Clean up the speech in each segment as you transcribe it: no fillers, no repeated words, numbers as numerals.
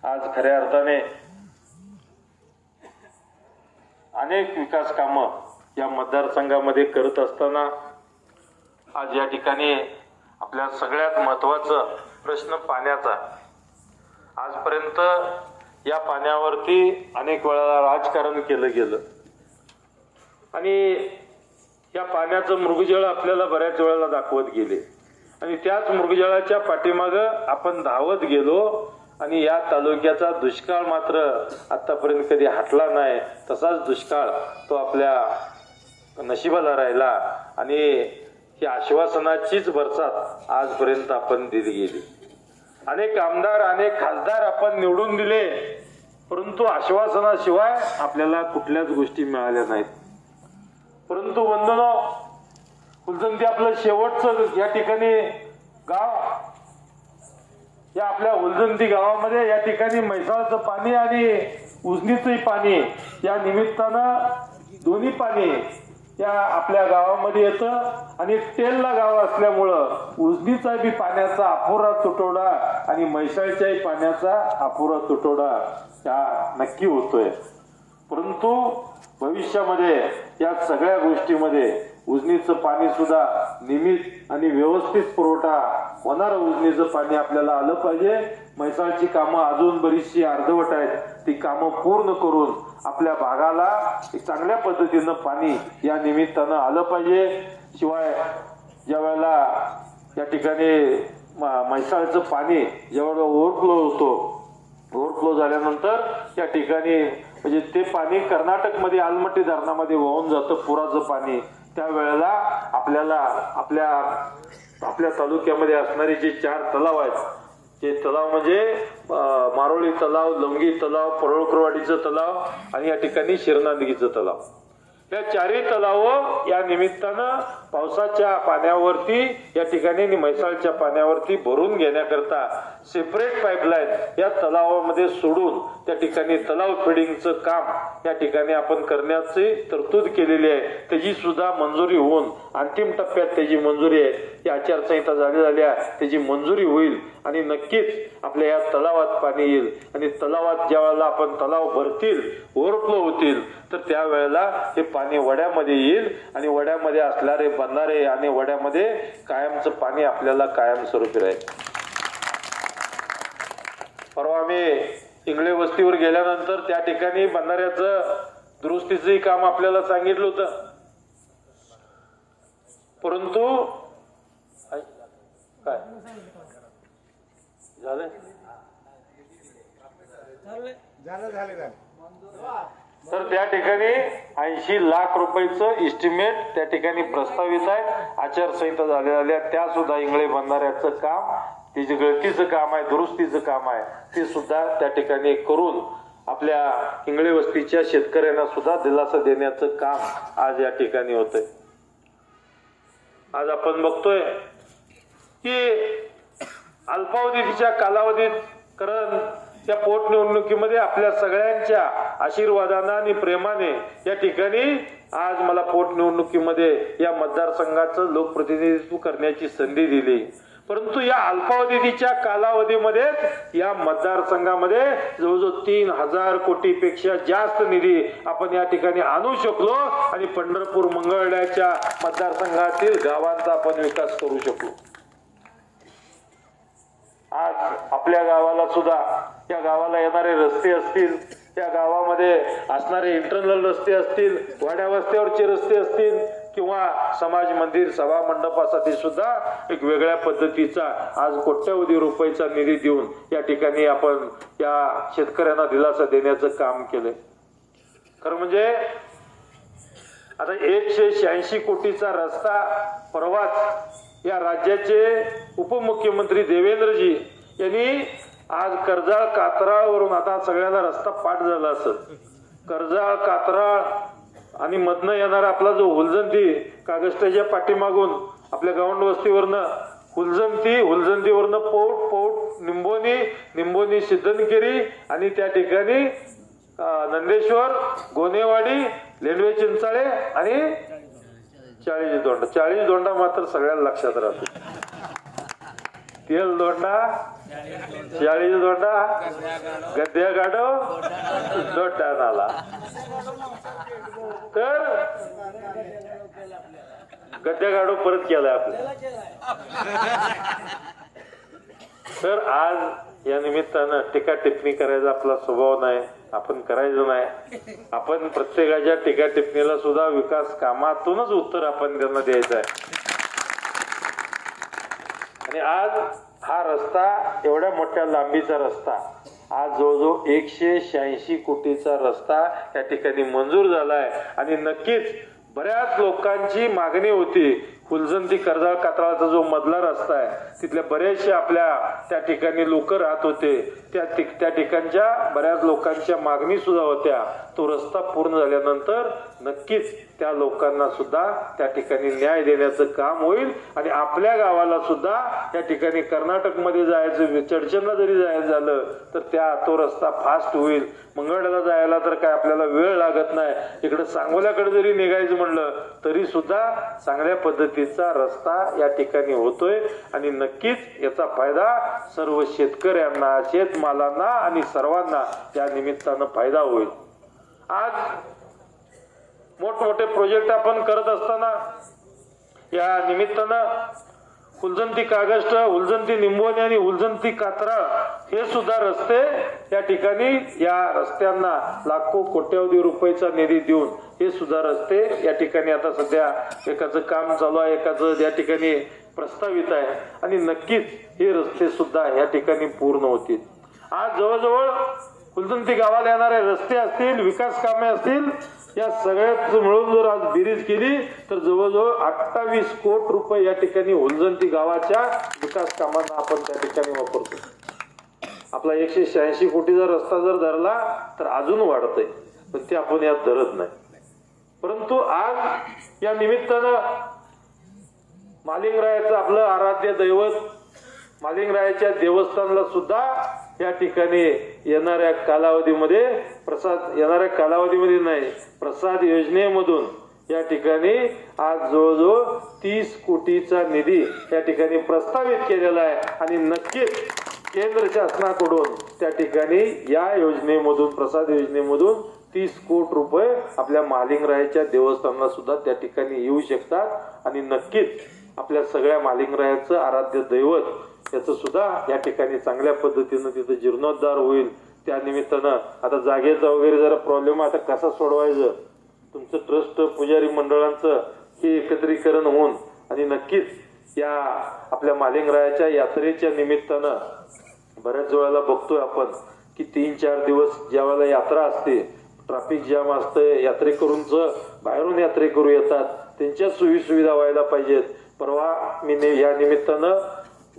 आज खऱ्या अर्थाने अनेक विकास कामं या मतदारसंघामध्ये करत असताना आज या ठिकाणी आपल्या सगळ्यात महत्त्वाचा प्रश्न पाण्याचा। आजपर्यंत या पाण्यावरती अनेक वेळा राजकारण केलं गेलं आणि या पाण्याचं मृगजळ आपल्याला बऱ्याच वेळेला दाखवत गेले आणि त्याच मृगजळाच्या पाठीमागं आपण धावत गेलो आणि या तालुक्याचा दुष्काळ मात्र आतापर्यंत कधी हटला नाही। तसाच दुष्काळ तो आपल्या नशिबाला राहिला आणि ही आश्वासनाचीच बरसात आजपर्यंत आपण दिली गेली। अनेक आमदार अनेक खासदार आपण निवडून दिले, परंतु आश्वासनाशिवाय आपल्याला कुठल्याच गोष्टी मिळाल्या नाहीत। परंतु वंदनो, फुलजंती आपलं शेवटचं या ठिकाणी गाव, या आपल्या फुलजंती गावामध्ये या ठिकाणी म्हैसाळचं पाणी आणि उजनीचंही पाणी या निमित्तानं दोन्ही पाणी या आपल्या गावामध्ये येतं आणि टेलला गाव असल्यामुळं उजनीचा बी पाण्याचा अपुरा तुटवडा आणि म्हैसाळच्याही पाण्याचा अपुरा तुटवडा या नक्की होतोय। परंतु भविष्यामध्ये या सगळ्या गोष्टीमध्ये उजनीचं पाणी सुद्धा नियमित आणि व्यवस्थित पुरवठा होणारं उजनीचं पाणी आपल्याला आलं पाहिजे। म्हैसाळची कामं अजून बरीचशी अर्धवट आहेत, ती कामं पूर्ण करून आपल्या भागाला एक चांगल्या पद्धतीनं पाणी या निमित्तानं आलं पाहिजे। शिवाय ज्या वेळेला या ठिकाणी म्हैसाळचं पाणी जेव्हा ओव्हरफ्लो होतो, ओव्हरफ्लो झाल्यानंतर या ठिकाणी म्हणजे ते पाणी कर्नाटकमध्ये आलमट्टी धरणामध्ये वाहून जातं पुराचं पाणी। त्यावेळेला आपल्याला आपल्या तालुक्यामध्ये असणारे जे 4 तलाव आहेत, ते तलाव म्हणजे मारोळी तलाव, लवंगी तलाव, परोळकरवाडीचं तलाव आणि या ठिकाणी शिरनांदगीचं तलाव, या 4ही तलाव या निमित्तानं पावसाच्या पाण्यावरती या ठिकाणी आणि म्हैसाळच्या पाण्यावरती भरून घेण्याकरता सेपरेट पाईपलाईन या तलावामध्ये सोडून त्या ठिकाणी तलाव फिडिंगचं काम या ठिकाणी आपण करण्याची तरतूद केलेली आहे। त्याची सुद्धा मंजुरी होऊन अंतिम टप्प्यात त्याची मंजुरी आहे, ही आचारसंहिता झाल्या त्याची मंजुरी होईल आणि नक्कीच आपल्या या तलावात पाणी येईल आणि तलावात ज्या वेळेला आपण तलाव भरतील, ओव्हरफ्लो होतील, तर त्यावेळेला हे पाणी वड्यामध्ये येईल आणि वड्यामध्ये असणारे बंधारे आणि वड्यामध्ये कायमचं पाणी आपल्याला कायमस्वरूपी राहील। परवा आम्ही इंगळे वस्तीवर गेल्यानंतर त्या ठिकाणी बंधाऱ्याचं दुरुस्तीचंही काम आपल्याला सांगितलं होतं, परंतु काय झालं तर त्या ठिकाणी 80 लाख रुपयाचं इस्टिमेट त्या ठिकाणी प्रस्तावित आहे। आचारसंहिता झाल्या त्या सुद्धा इंगळे बंधाऱ्याचं काम, त्याची गळतीचं काम आहे, दुरुस्तीचं काम आहे, ते सुद्धा त्या ठिकाणी करून आपल्या इंगळे वस्तीच्या शेतकऱ्यांना सुद्धा दिलासा देण्याचं काम आज या ठिकाणी होतंय। आज आपण बघतोय की अल्पावधीच्या कालावधीत कारण त्या पोटनिवडणुकीमध्ये आपल्या सगळ्यांच्या आशीर्वादाने आणि प्रेमाने या ठिकाणी आज मला पोटनिवडणुकीमध्ये या मतदारसंघाचं लोकप्रतिनिधित्व करण्याची संधी दिली। परंतु या अल्पावधीच्या कालावधीमध्ये या मतदारसंघामध्ये जवळजवळ 3000 कोटीपेक्षा जास्त निधी आपण या ठिकाणी आणू शकलो आणि पंढरपूर मंगळवेढ्याच्या मतदारसंघातील गावांचा आपण विकास करू शकलो। आज आपल्या गावाला सुद्धा, या गावाला येणारे रस्ते असतील, त्या गावामध्ये असणारे इंटरनल रस्ते असतील, वाड्या वस्त्यावरचे रस्ते असतील किंवा समाज मंदिर सभा मंडपासाठी सुद्धा एक वेगळ्या पद्धतीचा आज कोट्यवधी रुपयाचा निधी देऊन या ठिकाणी आपण या शेतकऱ्यांना दिलासा देण्याचं काम केलंय। खरं म्हणजे आता 186 कोटीचा रस्ता परवाच या राज्याचे उपमुख्यमंत्री देवेंद्रजी यांनी आज कर्जाळ कात्राळवरून, आता सगळ्याला रस्ता पाठ झाला असत, कर्जाळ कात्राळ आणि मधनं येणारा आपला जो हुलजंती कागस्टाच्या पाठीमागून आपल्या गावंड वस्तीवरनं हुलजंतीवरनं पौट निंबोनी सिद्धनकेरी आणि त्या ठिकाणी नंदेश्वर, गोनेवाडी, लेंडवे चिंचाळे आणि 40 दोंडा मात्र सगळ्यांना लक्षात राहतो। तेल दोंडा 40 दोंडा गद्या गाडो दोंडा नाला. तर गद्या गाडो परत केलाय आपल्याला. तर आज या निमित्तानं टीका टिप्पणी करायचा आपला स्वभाव नाही, आपण करायचं नाही. आपण प्रत्येकाच्या टीका टिप्पणीला सुद्धा विकास कामातूनच उत्तर आपण त्यांना द्यायचं आहे. आणि आज हा रस्ता एवढ्या मोठ्या लांबीचा रस्ता आज जवळजवळ 186 कोटीचा रस्ता या ठिकाणी मंजूर झालाय. आणि नक्कीच बऱ्याच लोकांची मागणी होती. फुलजंती कर्जाळ कात्राळाचा जो मधला रस्ता आहे तिथल्या बरेचसे आपल्या त्या ठिकाणी लोक राहत होते. त्या ठिकाणच्या बऱ्याच लोकांच्या मागणी सुद्धा होत्या. तो रस्ता पूर्ण झाल्यानंतर नक्कीच त्या लोकांना सुद्धा त्या ठिकाणी न्याय देण्याचं काम होईल. आणि आपल्या गावाला सुद्धा त्या ठिकाणी कर्नाटकमध्ये जायचं, चडचणला जरी जायचं झालं तर तो रस्ता फास्ट होईल. मंगळवेढ्याला जायला तर काय आपल्याला वेळ लागत नाही. इकडे सांगोल्याकडे जरी निघायचं म्हणलं तरी सुद्धा चांगल्या पद्धतीचा रस्ता या ठिकाणी होतोय. आणि नक्कीच याचा फायदा सर्व शेतकऱ्यांना, शेतमालांना आणि सर्वांना या निमित्तानं फायदा होईल. आज मोठमोठे प्रोजेक्ट आपण करत असताना या निमित्तानं हुलजंती कागस्ट, हुलजंती निंबोनी आणि हुलजंती कात्राळ हे सुद्धा रस्ते या ठिकाणी, या रस्त्यांना लाखो कोट्यवधी रुपयाचा निधी देऊन हे सुद्धा रस्ते या ठिकाणी आता सध्या एकाचं काम चालू आहे, एकाचं या ठिकाणी प्रस्तावित आहे. आणि नक्कीच हे रस्ते सुद्धा या ठिकाणी पूर्ण होतील. आज जवळजवळ हुलजंती गावाला येणारे रस्ते असतील, विकास कामे असतील, या सगळ्यात मिळून जर आज बेरीज केली तर जवळजवळ 28 कोटी रुपये या ठिकाणी हुलजंती गावाच्या विकास कामांना आपण त्या ठिकाणी वापरतो. आपला 186 कोटीचा रस्ता जर धरला तर अजून वाढतंय, पण ते आपण यात धरत नाही. परंतु आज या निमित्तानं मालिंगरायाचं आपलं आराध्य दैवत मालिंगरायाच्या देवस्थानला सुद्धा या ठिकाणी येणाऱ्या कालावधीमध्ये प्रसाद योजनेमधून या ठिकाणी आज जवळजवळ 30 कोटीचा निधी या ठिकाणी प्रस्तावित केलेला आहे. आणि नक्कीच केंद्र शासनाकडून त्या ठिकाणी या योजनेमधून, प्रसाद योजनेमधून 30 कोटी रुपये आपल्या मालिंगरायाच्या देवस्थानला सुद्धा त्या ठिकाणी येऊ शकतात. आणि नक्कीच आपल्या सगळ्या मालिंगरायाचं आराध्य दैवत याचं सुद्धा या ठिकाणी चांगल्या पद्धतीनं तिथं जीर्णोद्धार होईल. त्या निमित्तानं आता जागेचा वगैरे जरा प्रॉब्लेम आता कसा सोडवायचं, तुमचं ट्रस्ट पुजारी मंडळांचं हे एकत्रीकरण होऊन आणि नक्कीच या आपल्या मालिंगरायाच्या यात्रेच्या निमित्तानं बऱ्याच वेळेला बघतोय आपण की 3-4 दिवस ज्या वेळेला यात्रा असते ट्रॅफिक जाम असतं, यात्रेकरूंचं बाहेरून यात्रेकरू येतात, त्यांच्या सोयीसुविधा व्हायला पाहिजेत. परवा मी या निमित्तानं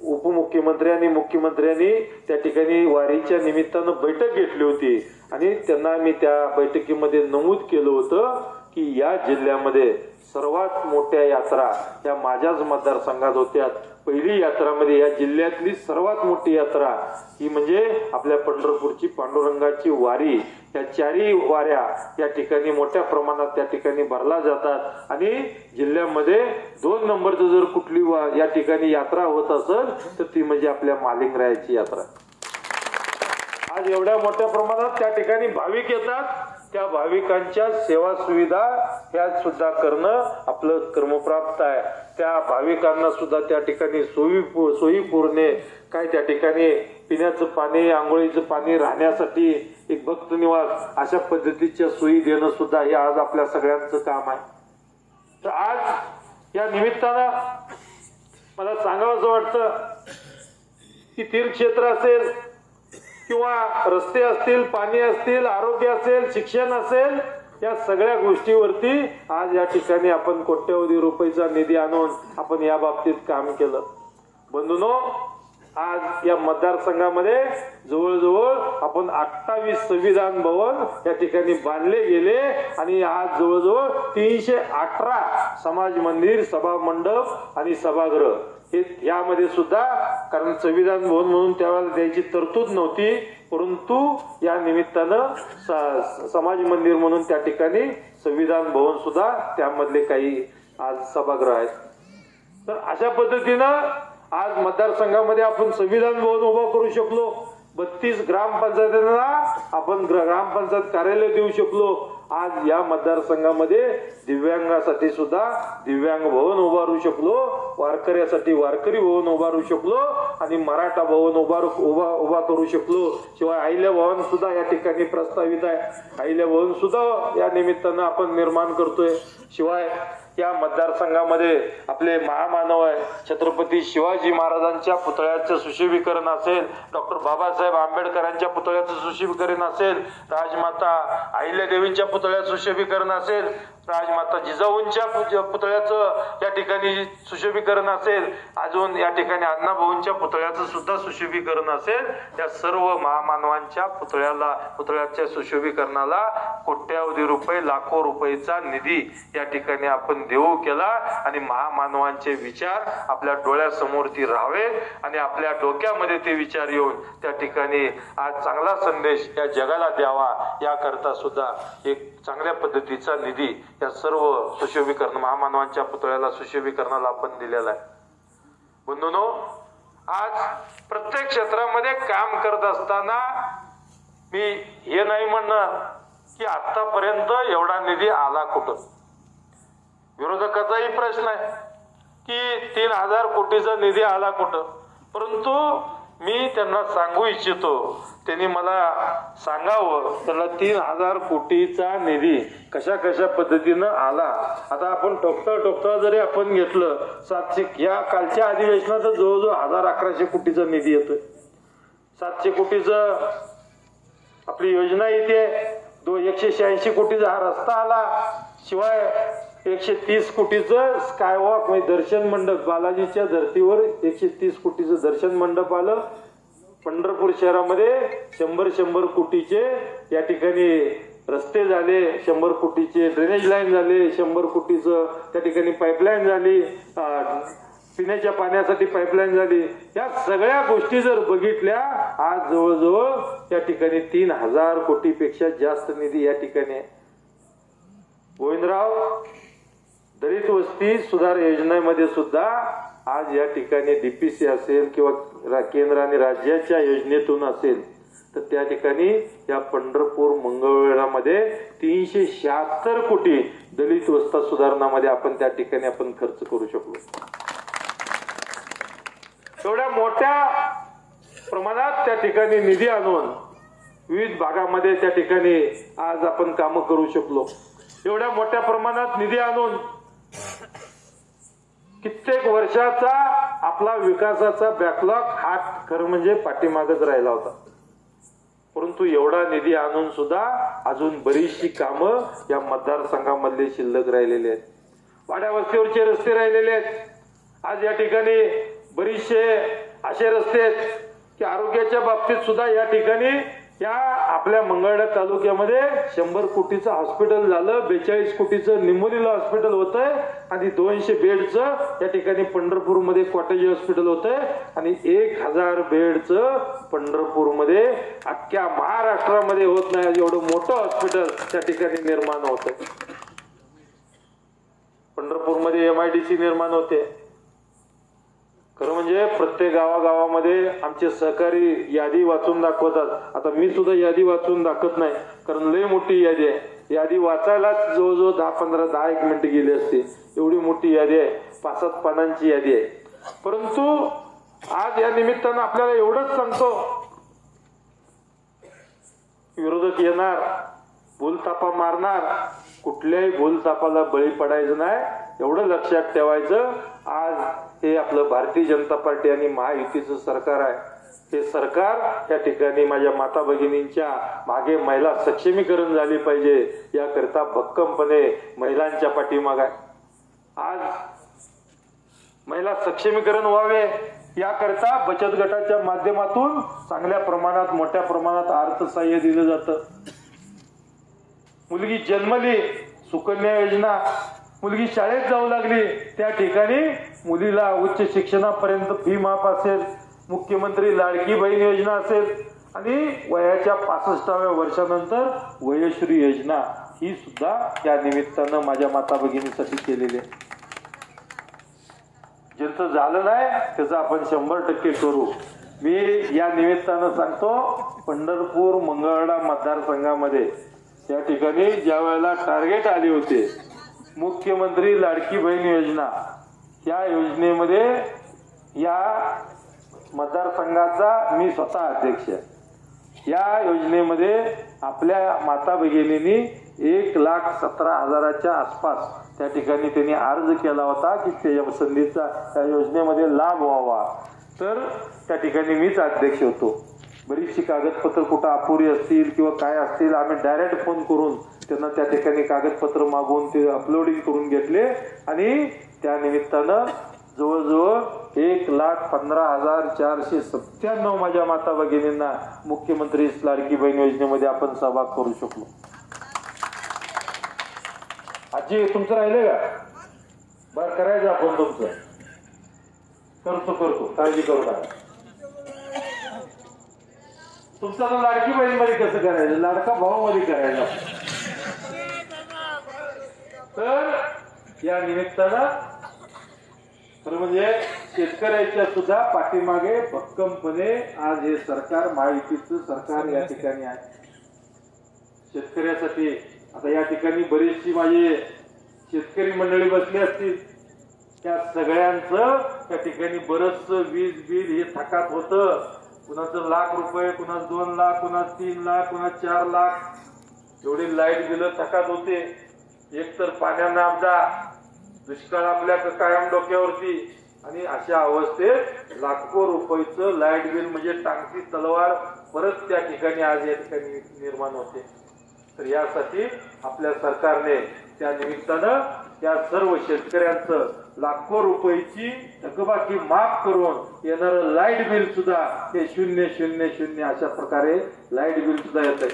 उपमुख्यमंत्री आणि मुख्यमंत्र्यांनी त्या ठिकाणी वारीच्या निमित्तानं बैठक घेतली होती. आणि त्यांना मी त्या बैठकीमध्ये नमूद केलं होतं की या जिल्ह्यामध्ये सर्वात मोठ्या यात्रा या माझ्याच मतदारसंघात होत्या. पहिली यात्रामध्ये या जिल्ह्यातली सर्वात मोठी यात्रा ही म्हणजे आपल्या पंढरपूरची पांडुरंगाची वारी. या 4 वाऱ्या या ठिकाणी मोठ्या प्रमाणात त्या ठिकाणी भरला जातात. आणि जिल्ह्यामध्ये 2 नंबरचं जर कुठली या ठिकाणी यात्रा होत असेल तर ती म्हणजे आपल्या मालिंगरायाची यात्रा. आज एवढ्या मोठ्या प्रमाणात त्या ठिकाणी भाविक येतात. त्या भाविकांच्या सेवा सुविधा ह्या सुद्धा करणं आपलं कर्मप्राप्त आहे. त्या भाविकांना सुद्धा त्या ठिकाणी सोयी पुरणे, काय त्या ठिकाणी पिण्याचं पाणी, आंघोळीचं पाणी, राहण्यासाठी एक भक्त निवास, अशा पद्धतीच्या सोयी देणं सुद्धा हे आज आपल्या सगळ्यांचं काम आहे. तर आज या निमित्तानं मला सांगावंसं वाटतं की तीर्थक्षेत्र असेल किंवा रस्ते असतील, पाणी असतील, आरोग्य असेल, शिक्षण असेल, या सगळ्या गोष्टीवरती आज या ठिकाणी आपण कोट्यवधी रुपयाचा निधी आणून आपण या बाबतीत काम केलं. बंधूंनो, आज या मतदारसंघामध्ये जवळजवळ आपण 28 संविधान भवन या ठिकाणी बांधले गेले. आणि आज जवळजवळ 318 समाज मंदिर, सभा मंडप आणि सभागृह हे यामध्ये सुद्धा, कारण संविधान भवन म्हणून त्यावेळेला द्यायची तरतूद नव्हती, परंतु या निमित्तानं समाज मंदिर म्हणून त्या ठिकाणी संविधान भवन सुद्धा त्यामधले काही आज सभागृह आहेत. तर अशा पद्धतीनं आज मतदारसंघामध्ये आपण संविधान भवन उभा करू शकलो, 32 ग्रामपंचायतींना आपण ग्रामपंचायत कार्यालय देऊ शकलो. आज या मतदारसंघामध्ये दिव्यांगासाठी सुद्धा दिव्यांग भवन उभारू शकलो, वारकऱ्यासाठी वारकरी भवन उभारू शकलो आणि मराठा भवन उभा करू शकलो. शिवाय अहिल्या भवन सुद्धा या ठिकाणी प्रस्तावित आहे. अहिल्या भवन सुद्धा या निमित्तानं आपण निर्माण करतोय. शिवाय या मतदारसंघामध्ये आपले महामानव आहे छत्रपती शिवाजी महाराजांच्या पुतळ्याचं सुशोभीकरण असेल, डॉक्टर बाबासाहेब आंबेडकरांच्या पुतळ्याचं सुशोभीकरण असेल, राजमाता अहिल्यादेवींच्या पुतळ्याचं सुशोभीकरण असेल, राजमाता जिजाऊंच्या पुतळ्याचं या ठिकाणी सुशोभीकरण असेल, अजून या ठिकाणी अण्णाभाऊंच्या पुतळ्याचं सुद्धा सुशोभीकरण असेल. या सर्व महामानवांच्या पुतळ्याच्या सुशोभीकरणाला कोट्यावधी रुपये, लाखो रुपयेचा निधी या ठिकाणी आपण देऊ केला आणि महामानवांचे विचार आपल्या डोळ्यासमोर ती राहावे आणि आपल्या डोक्यामध्ये ते विचार येऊन त्या ठिकाणी आज चांगला संदेश या जगाला द्यावा, याकरता सुद्धा एक चांगल्या पद्धतीचा निधी या सर्व सुशोभीकरण महामानवांच्या पुतळ्याला सुशोभीकरणाला आपण दिलेला आहे. बंधूंनो, आज प्रत्येक क्षेत्रामध्ये काम करत असताना मी हे नाही म्हणणार की आतापर्यंत एवढा निधी आला कुठं. विरोधकाचाही प्रश्न आहे की 3000 कोटीचा निधी आला कुठं, परंतु मी त्यांना सांगू इच्छितो, त्यांनी मला सांगावं त्याला 3000 कोटीचा निधी कशा कशा पद्धतीनं आला. आता आपण टोकता जरी आपण घेतलं 700, या कालच्या अधिवेशनात जवळजवळ 1100 कोटीचा निधी येतोय. 700 कोटीचं आपली योजना येते, 186 कोटीचा हा रस्ता आला, शिवाय 130 कोटीचं स्कायवॉक म्हणजे दर्शन मंडप, बालाजीच्या धर्तीवर 130 कोटीचं दर्शन मंडप आलं. पंढरपूर शहरामध्ये 100 कोटीचे या ठिकाणी रस्ते झाले, 100 कोटीचे ड्रेनेज लाईन झाले, 100 कोटीचं त्या ठिकाणी पाईपलाईन झाली, पिण्याच्या पाण्यासाठी पाईपलाईन झाली. या सगळ्या गोष्टी जर बघितल्या आज जवळजवळ या ठिकाणी 3000 कोटीपेक्षा जास्त निधी या ठिकाणी आहे. गोविंदराव, दलित वस्ती सुधार योजनेमध्ये सुद्धा आज या ठिकाणी डीपीसी असेल किंवा केंद्र आणि राज्याच्या योजनेतून असेल तर त्या ठिकाणी या पंढरपूर मंगळवेढामध्ये 376 कोटी दलित वस्ती सुधारणामध्ये आपण त्या ठिकाणी आपण खर्च करू शकलो. एवढ्या मोठ्या प्रमाणात त्या ठिकाणी निधी आणून विविध भागामध्ये त्या ठिकाणी आज आपण कामं करू शकलो. एवढ्या मोठ्या प्रमाणात निधी आणून कित्येक वर्षाचा आपला विकासाचा बॅकलॉग हा खरं म्हणजे पाठीमागच राहिला होता. परंतु एवढा निधी आणून सुद्धा अजून बरीचशी कामं या मतदारसंघामधले शिल्लक राहिलेले आहेत. वाड्या वस्तीवरचे रस्ते राहिलेले आहेत. आज या ठिकाणी बरेचसे असे रस्ते आहेत की आरोग्याच्या बाबतीत सुद्धा या ठिकाणी या आपल्या मंगळवेढा तालुक्यामध्ये 100 कोटीचं हॉस्पिटल झालं, 42 कोटीचं निमोलीला हॉस्पिटल होतंय आणि 200 बेडचं या ठिकाणी पंढरपूरमध्ये कॉटेज हॉस्पिटल होतंय आणि 1000 बेडचं पंढरपूरमध्ये अख्ख्या महाराष्ट्रामध्ये होत नाही एवढं मोठं हॉस्पिटल त्या ठिकाणी निर्माण होतंय. पंढरपूरमध्ये MIDC निर्माण होते. खरं म्हणजे प्रत्येक गावागावामध्ये आमचे सहकारी यादी वाचून दाखवतात. आता मी सुद्धा यादी वाचून दाखवत नाही कारण लई मोठी यादी आहे. यादी वाचायलाच जवळजवळ 10-15-10 मिनिटं गेली असते. एवढी मोठी यादी आहे, 5-7 पानांची यादी आहे. परंतु आज या निमित्तानं आपल्याला एवढंच सांगतो, विरोधक येणार, भूलथापा मारणार, कुठल्याही भूलथापाला बळी पडायचं नाही एवढं लक्षात ठेवायचं. आज हे आपलं भारतीय जनता पार्टी आणि महायुतीचं सरकार आहे. हे सरकार त्या ठिकाणी माझ्या माता भगिनींच्या मागे महिला सक्षमीकरण झाली पाहिजे याकरता भक्कमपणे महिलांच्या पाठीमागे आहे. आज महिला सक्षमीकरण व्हावे याकरता बचत गटाच्या माध्यमातून चांगल्या प्रमाणात मोठ्या प्रमाणात अर्थसहाय्य दिलं जातं. मुलगी जन्मली सुकन्या योजना, मुलगी शाळेत जाऊ लागली त्या ठिकाणी मुलीला उच्च शिक्षणापर्यंत फी माफ असेल, मुख्यमंत्री लाडकी बहीण योजना असेल आणि वयाच्या 65व्या वर्षानंतर वयश्री योजना ही सुद्धा या निमित्तानं माझ्या माता भगिनीसाठी केलेली आहे. ज्यांचं झालं नाही त्याचं आपण 100% करू. मी या निमित्तानं सांगतो, पंढरपूर मंगळवेढा मतदारसंघामध्ये या ठिकाणी ज्या वेळेला टार्गेट आले होते मुख्यमंत्री लाडकी बहीण योजना, या योजनेमध्ये या मतदारसंघाचा मी स्वतः अध्यक्ष आहे. या योजनेमध्ये आपल्या माता भगिनींनी 1,17,000च्या आसपास त्या ठिकाणी त्यांनी अर्ज केला होता की त्या संधीचा त्या योजनेमध्ये लाभ व्हावा. तर त्या ठिकाणी मीच अध्यक्ष होतो. बरीचशी कागदपत्र कुठं अपुरी असतील किंवा काय असतील, आम्ही डायरेक्ट फोन करून त्यांना त्या ठिकाणी कागदपत्र मागवून ते अपलोडिंग करून घेतले आणि त्या निमित्तानं जवळजवळ 1,15,497 माझ्या माता भगिनींना मुख्यमंत्री लाडकी बहीण योजनेमध्ये आपण सहभाग करू शकलो. आजी तुमचं राहिले का? बरं करायचं आपण तुमचं. करतो काळजी करू नका. तुमचा तर लाडकी बहीण मध्ये कसं करायचं, लाडका भाऊ मध्ये करायचं. तर या निमित्तानं तर म्हणजे शेतकऱ्याच्या सुद्धा पाठीमागे भक्कमपणे आज हे सरकार, महायुतीचं सरकार या ठिकाणी आहे. शेतकऱ्यासाठी आता या ठिकाणी बरीचशी माझी शेतकरी मंडळी बसली असतील, त्या सगळ्यांचं त्या ठिकाणी बरंच वीज बिल हे थकात होतं. कुणाचं ₹1,00,000, कुणाचं 2 लाख, कुणाचं 3 लाख, कुणाचं 4 लाख एवढी लाईट बिल थकात होते. एक तर पाण्यानं आमचा दुष्काळ आपल्या कायम डोक्यावरती आणि अशा अवस्थेत लाखो रुपयाचं लाईट बिल म्हणजे टांगती तलवार परत त्या ठिकाणी आज या ठिकाणी निर्माण होते. तर यासाठी आपल्या सरकारने त्या निमित्तानं त्या सर्व शेतकऱ्यांचं लाखो रुपयाची थकबाकी माफ करून येणारं लाईट बिल सुद्धा हे 000 अशा प्रकारे लाईट बिल सुद्धा येत आहे.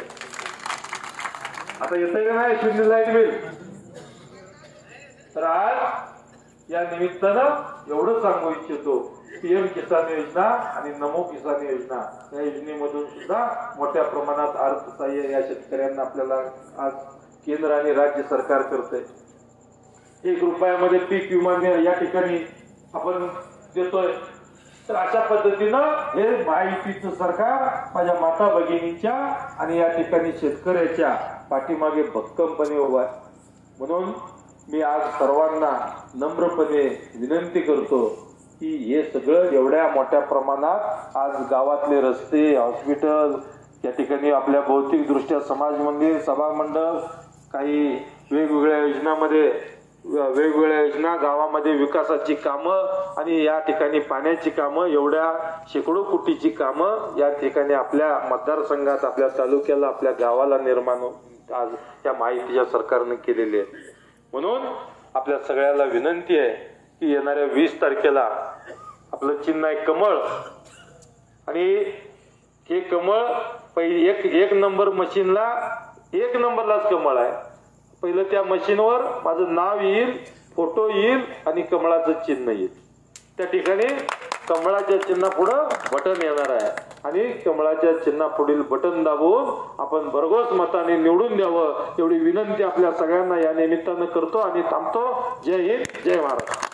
आता येतंय का नाही 0 लाईट बिल? तर आज या निमित्तानं एवढं सांगू इच्छितो, PM किसान योजना आणि नमो किसान योजना या योजनेमधून सुद्धा मोठ्या प्रमाणात अर्थसहाय्य या शेतकऱ्यांना आपल्याला आज केंद्र आणि राज्य सरकार करतंय. ₹1 पीक विमा या ठिकाणी आपण देतोय. तर अशा पद्धतीनं हे महायुतीचं सरकार माझ्या माता भगिनींच्या आणि या ठिकाणी शेतकऱ्याच्या पाठीमागे भक्कमपणे उभा आहे. म्हणून मी आज सर्वांना नम्रपणे विनंती करतो की हे सगळं एवढ्या मोठ्या प्रमाणात आज गावातले रस्ते, हॉस्पिटल, या ठिकाणी आपल्या भौतिक दृष्ट्या समाज मंदिर, सभा मंडळ, काही वेगवेगळ्या योजनांमध्ये वेगवेगळ्या योजना, गावामध्ये विकासाची कामं आणि या ठिकाणी पाण्याची कामं, एवढ्या शेकडो कोटीची कामं या ठिकाणी आपल्या मतदारसंघात, आपल्या तालुक्याला, आपल्या गावाला निर्माण आज या महायुतीच्या सरकारने केलेली आहे. म्हणून आपल्या सगळ्याला विनंती आहे की येणाऱ्या 20 तारखेला आपलं चिन्ह आहे कमळ आणि हे कमळ एक नंबर मशीनला 1 नंबरलाच कमळ आहे. पहिलं त्या मशीनवर माझं नाव येईल, फोटो येईल आणि कमळाचं चिन्ह येईल. त्या ठिकाणी कमळाच्या चिन्हा पुढं बटन येणार आहे आणि कमळाच्या चिन्हा पुढील बटन दाबून आपण भरघोस मताने निवडून द्यावं एवढी विनंती आपल्या सगळ्यांना या निमित्तानं करतो आणि थांबतो. जय हिंद, जय महाराष्ट्र.